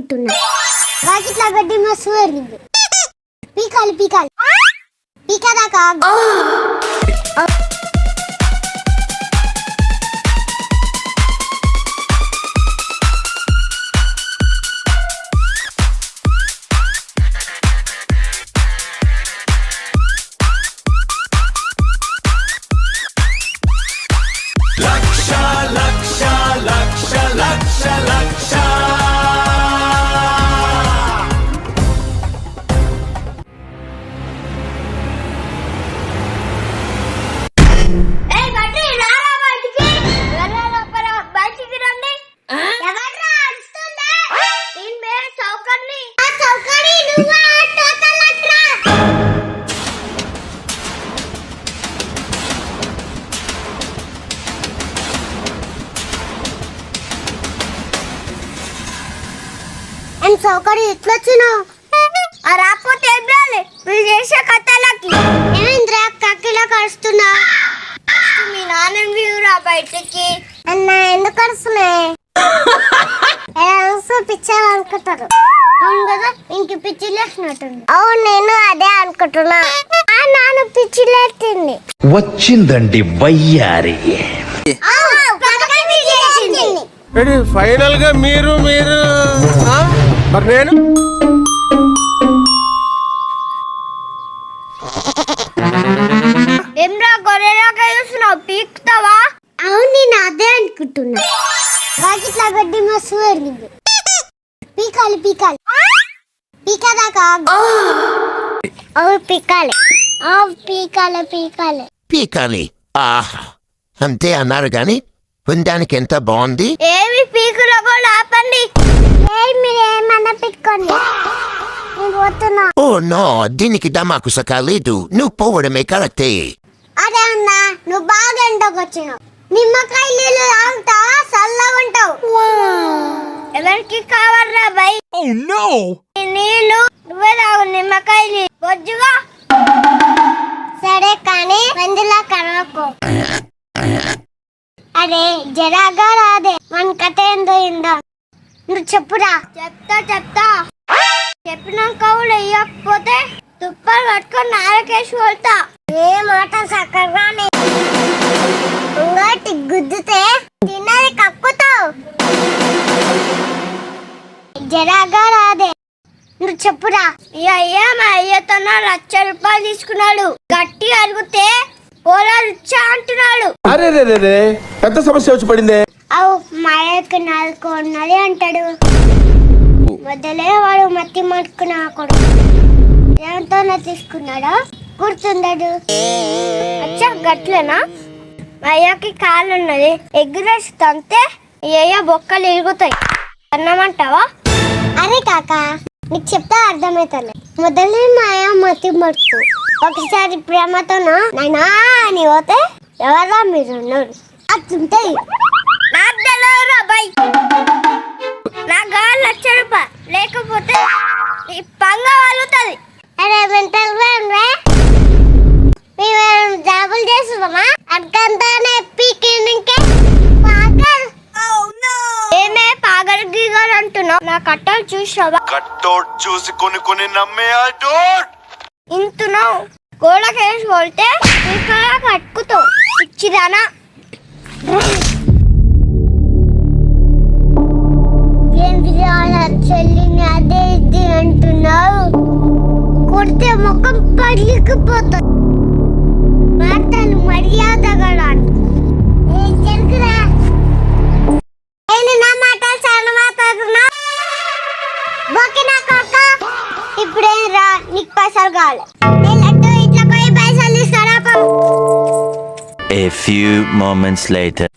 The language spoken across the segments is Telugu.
అనుకుంటున్నా. వాకిట్లా గడ్డి మస్తు పెరిగింది. పీకాలి పీకాలి పీకదాకా సౌకర్యం ఎట్లా వచ్చినావు? రాకపోతే ఏం రాలే వీళ్ళు చేసే కథలకి. ఏమైందిరా కక్కిలా కరుస్తున్నా? మీ నాన్న వీరురా బయటికి. అన్న ఎందుకు కరుస్తున్నాయి? పిచ్చారు అనుకుంటారు. అవును కదా, ఇంక పిచ్చి లేచినట్టుంది. అవును నేను అదే అనుకుంటున్నా. నాన్న పిచ్చి లేచింది. వచ్చిందండి వయ్యారి. ఫైనల్ గా మీరు మరి నేను ఏమ్రా గొర్రెలాగా చూస్తున్నావు, పీక్తావా? అవును నేను అదే అనుకుంటున్నా. వాకిట్లా గడ్డి మస్తు పెరిగింది. పీకాలి పీకాలి పీకదాకా పీకాలి పీకాలి పీకాలి పీకాలి. ఆహా అంతే అన్నారు గాని వినడానికి ఎంత బాగుంది. ఏమి పీకులో కూడా ఆపండి. మీరేమన్నా పెట్టుకోండి, నేను పోతున్నా. ఓ నో, దీనికి దమాకు సకాలేదు. నువ్వు పోవడమే కరెక్టే. అదే అన్నా, నువ్వు బాగా ఎండకు వచ్చినావు. నిమ్మకాయ నీళ్ళు తాగుతావా? చల్లగా ఉంటావు. ఎవరికి కావాలరా బై? నీళ్ళు నువ్వే తాగు. నిమ్మకాయ నీళ్ళు బొజ్జుగా. సరే కానీ మందులా కనవకు. అరే జరాగా రాదే, మన కథ ఏందో ఇందా. నువ్వు చెప్పురా. చెప్తా చెప్పినాక కూడా ఇవ్వకపోతే తుప్పలు పట్టుకొని నారకేసి వెళ్తా. ఏ మాట సక్కగానే గుద్దుతే తిన్నది కక్కుతావు. జరాగా రాదే, నువ్వు చెప్పురా. అయ్యా మా అయ్యతో 1,00,000 రూపాయలు తీసుకున్నాడు. గట్టి అడిగితే పోలాలు ఇచ్చా అంటున్నాడు. అరే పెద్ద సమస్య వచ్చి పడిందే. అవు మా అయ్యకి 4 ఉన్నది అంటాడు. వద్దలే వాడు మట్టి మట్టుకున్నా కూడా ఎంతోనే తీసుకున్నాడు. గుర్తుండడు. అచ్చా గట్లేనా? మా అయ్యకి కాళ్ళు ఉన్నది. ఎగ్గురేసి తంతే అయ్య బొక్కలు ఇరుగుతాయి అన్నమంటావా? అరే కాక నీకు చెప్తా అర్థమవుతాను. మొదలే మా అయ్య మట్టి మట్టుకు ఒకసారి ప్రేమతోనా నాయనా అని పోతే ఎవరా మీరు ఉన్నారు అట్లుంటాయి. నాకు తెలియదురా బాయ్. నాకు కావాలి 1,00,000 రూపాయలు, లేకపోతే ఈ పంగ వాలుతుంది. అరే మెంటల్ మేము జాబులు చేస్తున్నామా? అడ్డంతానే పీకింకే పాగల్. ఏమే పాగల్ గీగల్ అంటున్నావు? నా కట్టలు చూసావా? కట్టోట్ చూసి కొన్ని నమ్మే అటోట్ ఇంటున్నావు. గోడకేసి పోతే ఇక్కడ కట్టుకుతావు. ఇచ్చిరానా? చెల్లిని అదే ఇది అంటున్నావు. కొడితే ముఖం పగిలిపోతా. మాటలు మర్యాదగా చెరుకురా. నా మాటలు చాలా మాట్లాడుతున్నా. ఓకేనా కాక? ఇప్పుడేం రా, నీకు పైసలు కావాలి. ఇట్లా పోయి పైసలు తీసుకురా. A few moments later.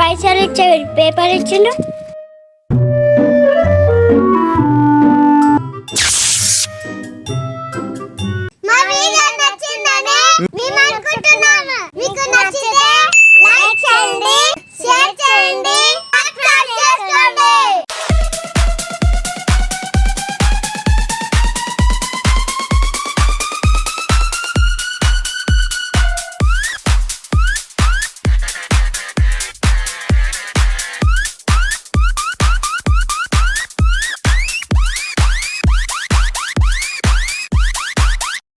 పైసలు ఇచ్చే పేపర్ ఇచ్చిండు.